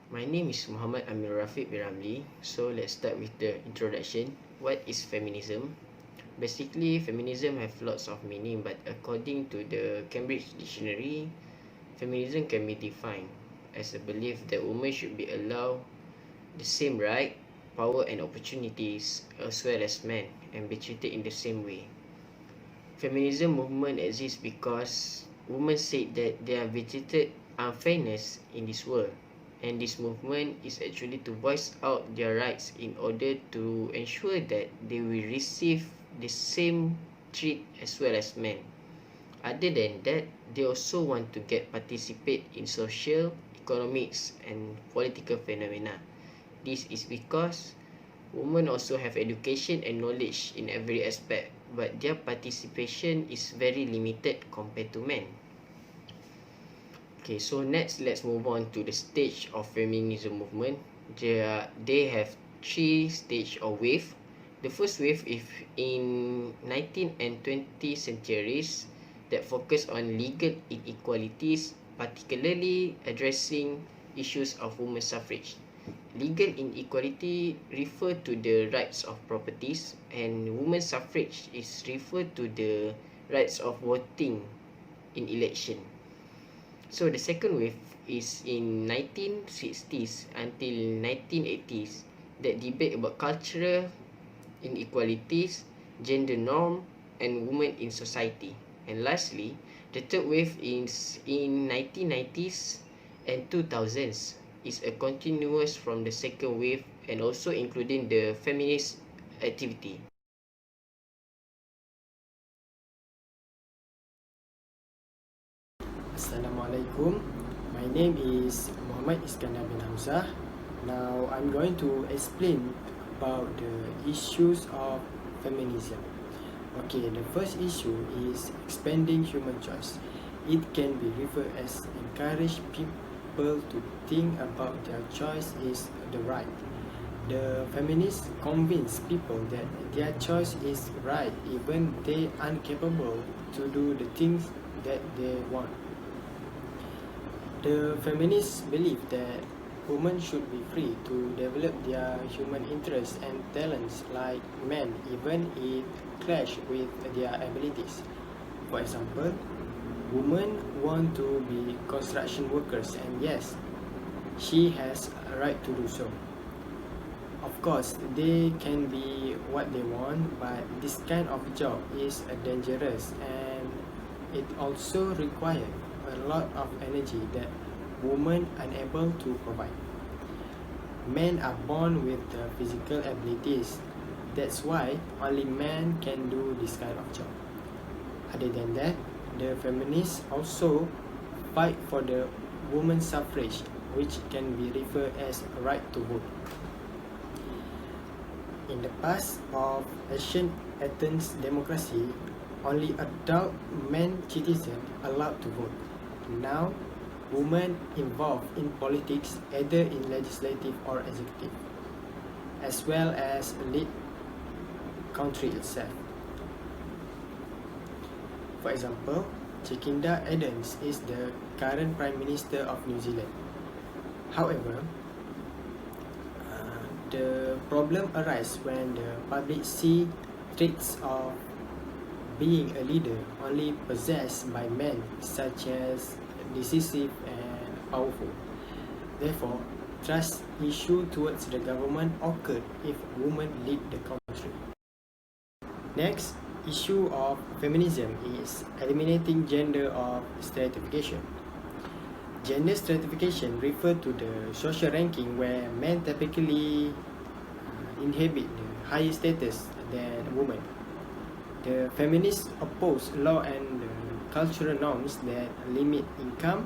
My name is Muhammad Amir Rafiq Biramli. So let's start with the introduction. What is feminism? Basically, feminism have lots of meaning, but according to the Cambridge Dictionary, feminism can be defined as a belief that women should be allowed the same right, power and opportunities as well as men and be treated in the same way. Feminism movement exists because women said that they are treated unfairness in this world, and this movement is actually to voice out their rights in order to ensure that they will receive the same treat as well as men. Other than that, they also want to get participate in social, economics and political phenomena. This is because women also have education and knowledge in every aspect, but their participation is very limited compared to men. Okay, so next let's move on to the stage of feminism movement. They have three stage or wave. The first wave is in 19th and 20th centuries that focus on legal inequalities, particularly addressing issues of women's suffrage. Legal inequality refer to the rights of properties, and women's suffrage is referred to the rights of voting in election. So the second wave is in 1960s until 1980s that debate about cultural inequalities, gender norm and women in society. And lastly, the third wave is in 1990s and 2000s is a continuous from the second wave and also including the feminist activity. Assalamualaikum. My name is Muhammad Iskandar bin Hamzah. Now I'm going to explain about the issues of feminism. Okay, the first issue is expanding human choice. It can be referred as encourage people to think about their choice is the right. The feminists convince people that their choice is right even they incapable to do the things that they want. The feminists believe that women should be free to develop their human interests and talents like men, even if clash with their abilities. For example, women want to be construction workers, and yes, she has a right to do so. Of course, they can be what they want, but this kind of job is dangerous and it also requires a lot of energy that women are unable to provide. Men are born with the physical abilities. That's why only men can do this kind of job. Other than that, the feminists also fight for the women's suffrage, which can be referred as a right to vote. In the past of ancient Athens democracy, only adult men citizens allowed to vote. Now, women involved in politics either in legislative or executive, as well as lead country itself. For example, Jacinda Ardern is the current Prime Minister of New Zealand. However, the problem arises when the public see traits of being a leader only possessed by men, such as decisive and powerful. Therefore, trust issue towards the government occurred if women lead the country. Next issue of feminism is eliminating gender of stratification. Gender stratification refers to the social ranking where men typically inhabit the higher status than women. The feminists oppose law and cultural norms that limit income,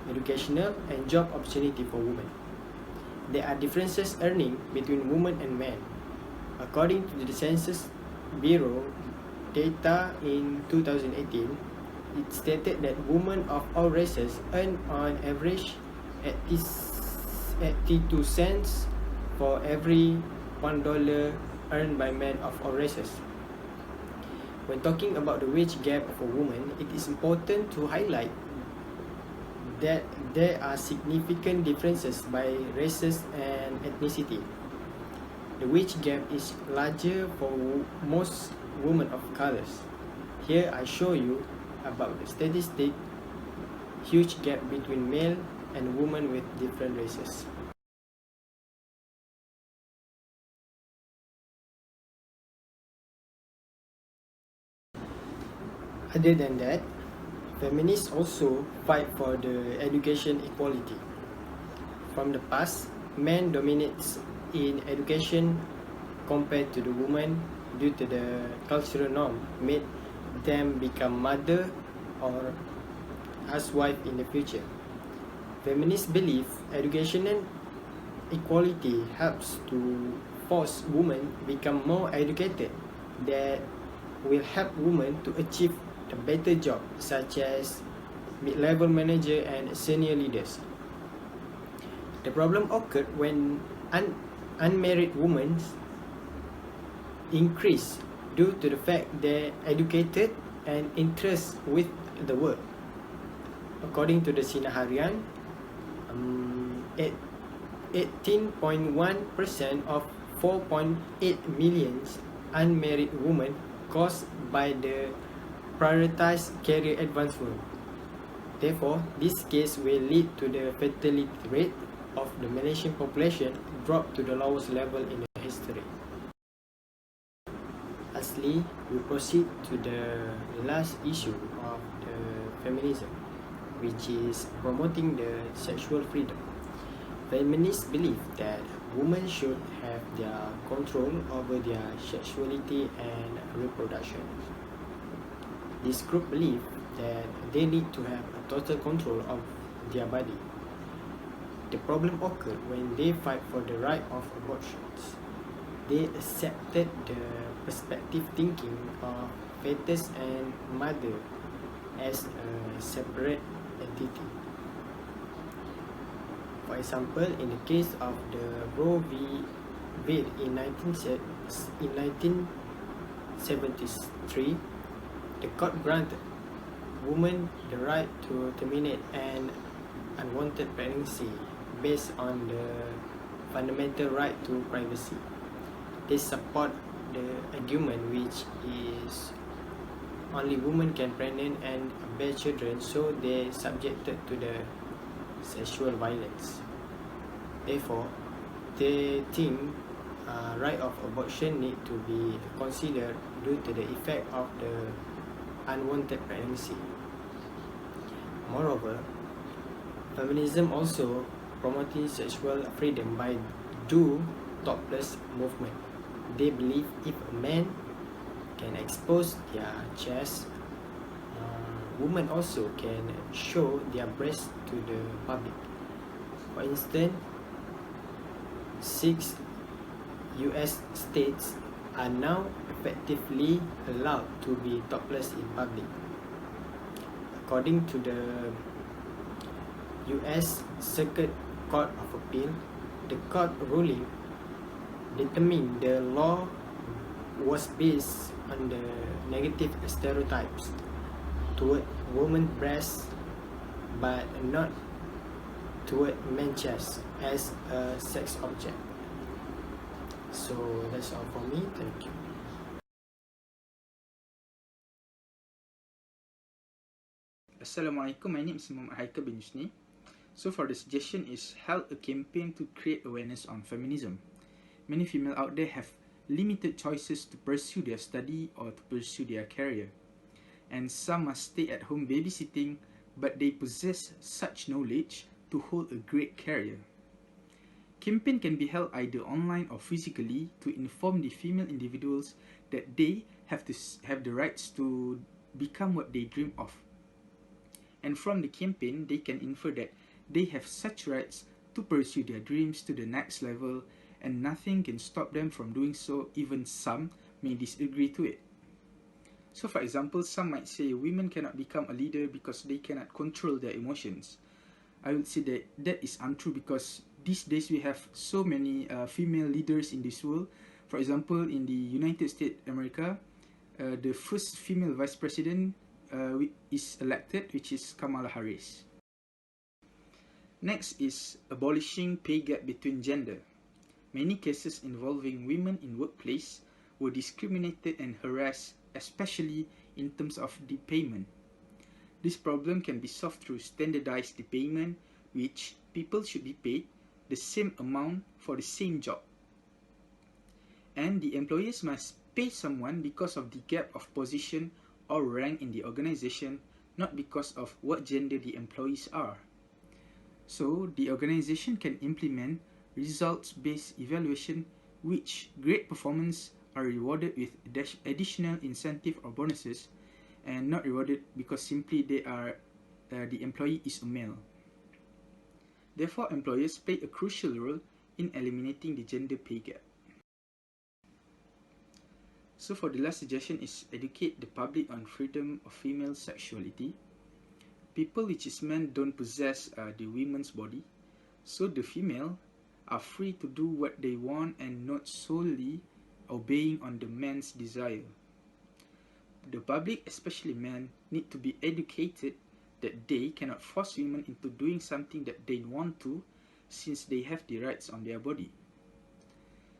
educational and job opportunity for women. There are differences earning between women and men. According to the Census Bureau data in 2018, it stated that women of all races earn on average 82 cents for every $1 earned by men of all races. When talking about the wage gap for women, it is important to highlight that there are significant differences by races and ethnicity. The wage gap is larger for most women of colors. Here I show you about the statistic huge gap between male and women with different races. Other than that, feminists also fight for the education equality. From the past, men dominates in education compared to the women due to the cultural norm made them become mother or housewife in the future. Feminists believe educational equality helps to force women become more educated that will help women to achieve a better job such as mid-level manager and senior leaders. The problem occurred when unmarried women increase due to the fact they're educated and interest with the work. According to the Sinar Harian, 18.1% of 4.8 million unmarried women caused by the prioritized career advancement. Therefore, this case will lead to the fertility rate of the Malaysian population drop to the lowest level in the history. Lastly, we proceed to the last issue of the feminism, which is promoting the sexual freedom. Feminists believe that women should have their control over their sexuality and reproduction. This group believes that they need to have a total control of their body. The problem occurred when they fight for the right of abortions. They accepted the perspective thinking of fetus and mother as a separate entity. For example, in the case of the Roe v. Wade in 1973, the court granted women the right to terminate an unwanted pregnancy based on the fundamental right to privacy. They support the argument which is only women can pregnant and bear children, so they subjected to the sexual violence. Therefore, they think right of abortion need to be considered due to the effect of the unwanted pregnancy. Moreover, feminism also promoting sexual freedom by do topless movement. They believe if a man can expose their chest, women also can show their breasts to the public. For instance, 6 US states are now effectively allowed to be topless in public. According to the US Circuit Court of Appeal, the court ruling determined the law was based on the negative stereotypes toward women's breasts but not toward men's chest as a sex object. So that's all for me. Thank you. Assalamualaikum, my name is Muhammad Haikal bin Yusni. So for the suggestion is held a campaign to create awareness on feminism. Many female out there have limited choices to pursue their study or to pursue their career. And some must stay at home babysitting, but they possess such knowledge to hold a great career. Campaign can be held either online or physically to inform the female individuals that they have the rights to become what they dream of. And from the campaign, they can infer that they have such rights to pursue their dreams to the next level, and nothing can stop them from doing so, even some may disagree to it. So for example, some might say women cannot become a leader because they cannot control their emotions. I would say that that is untrue, because these days we have so many female leaders in this world. For example, in the United States America, the first female vice president is elected, which is Kamala Harris. Next is abolishing pay gap between gender. Many cases involving women in workplace were discriminated and harassed, especially in terms of the payment. This problem can be solved through standardized payment, which people should be paid the same amount for the same job. And the employers must pay someone because of the gap of position or rank in the organization, not because of what gender the employees are. So, the organization can implement results-based evaluation, which great performance are rewarded with additional incentive or bonuses, and not rewarded because simply the employee is a male. Therefore, employers play a crucial role in eliminating the gender pay gap. So for the last suggestion is educate the public on freedom of female sexuality. People which is men don't possess the women's body, so the female are free to do what they want and not solely obeying on the man's desire. The public, especially men, need to be educated that they cannot force women into doing something that they want to, since they have the rights on their body.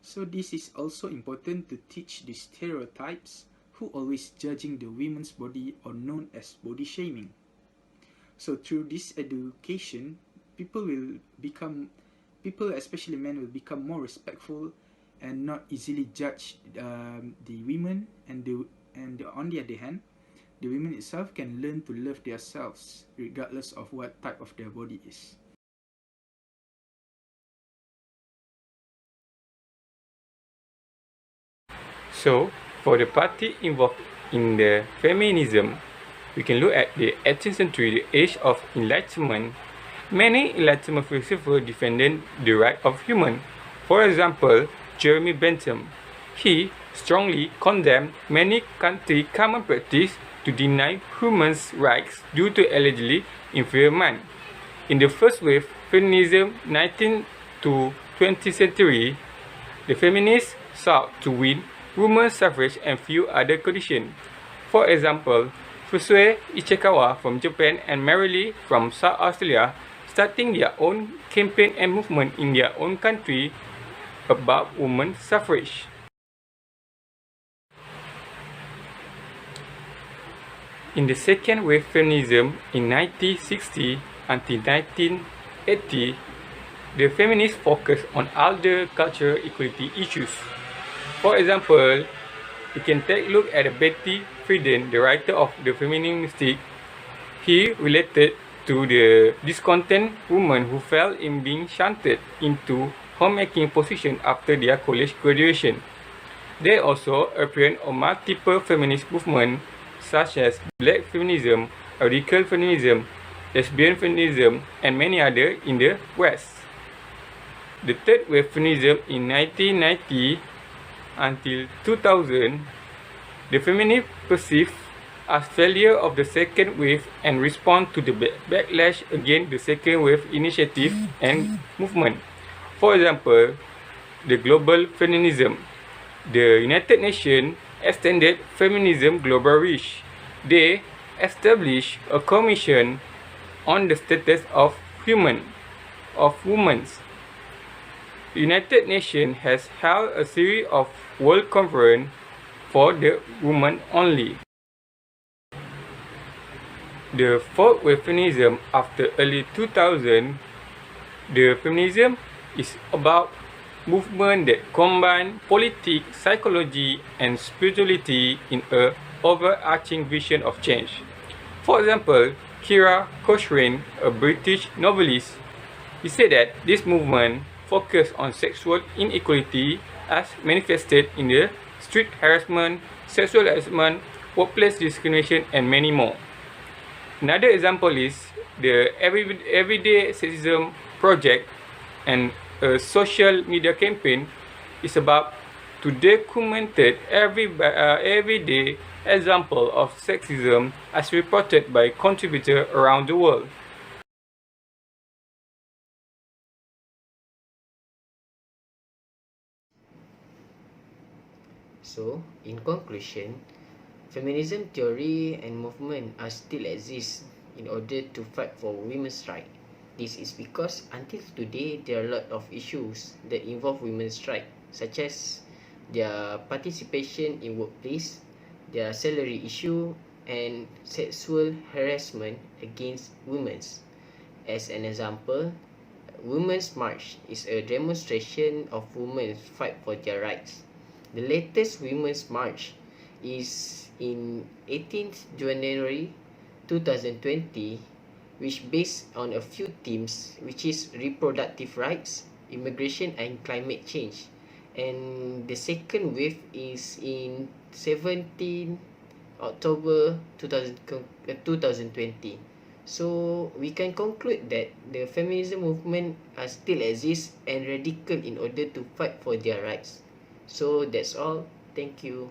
So this is also important to teach the stereotypes who always judging the women's body or known as body shaming. So through this education, people, especially men, will become more respectful and not easily judge the women, and on the other hand, the women itself can learn to love themselves regardless of what type of their body is. So, for the party involved in the feminism, we can look at the 18th century, the age of enlightenment. Many enlightenment philosophers defended the right of human. For example, Jeremy Bentham. He strongly condemned many countries' common practice to deny humans rights due to allegedly inferior man. In the first wave feminism, 19th to 20th century, the feminists sought to win women's suffrage and few other conditions. For example, Fusue Ichikawa from Japan and Mary Lee from South Australia starting their own campaign and movement in their own country about women's suffrage. In the second wave feminism in 1960 until 1980, the feminists focused on other cultural equality issues. For example, we can take a look at Betty Friedan, the writer of the Feminine Mystique. He related to the discontent women who fell in being shunted into homemaking position after their college graduation. There also appeared on multiple feminist movements such as black feminism, radical feminism, lesbian feminism, and many others in the West. The third wave feminism in 1990 until 2000, the feminists perceived as failure of the second wave and respond to the backlash against the second wave initiative and movement. For example, the global feminism. The United Nations extended feminism global reach. They established a commission on the status of women. The United Nations has held a series of world conferences for the women only. The fourth wave feminism after early 2000, the feminism is about movement that combine politics, psychology, and spirituality in a overarching vision of change. For example, Kira Cochrane, a British novelist, he said that this movement focused on sexual inequality as manifested in the street harassment, sexual harassment, workplace discrimination, and many more. Another example is the Everyday Sexism Project, and a social media campaign is about to document everyday example of sexism as reported by contributors around the world. So, in conclusion, feminism theory and movement are still exist in order to fight for women's rights. This is because until today there are a lot of issues that involve women's rights, such as their participation in workplace, their salary issue, and sexual harassment against women. As an example, Women's March is a demonstration of women's fight for their rights. The latest Women's March is in 18th January 2020, which based on a few themes, which is reproductive rights, immigration, and climate change. And the second wave is in 17 October 2020. So we can conclude that the feminism movement still exists and radical in order to fight for their rights. So that's all. Thank you.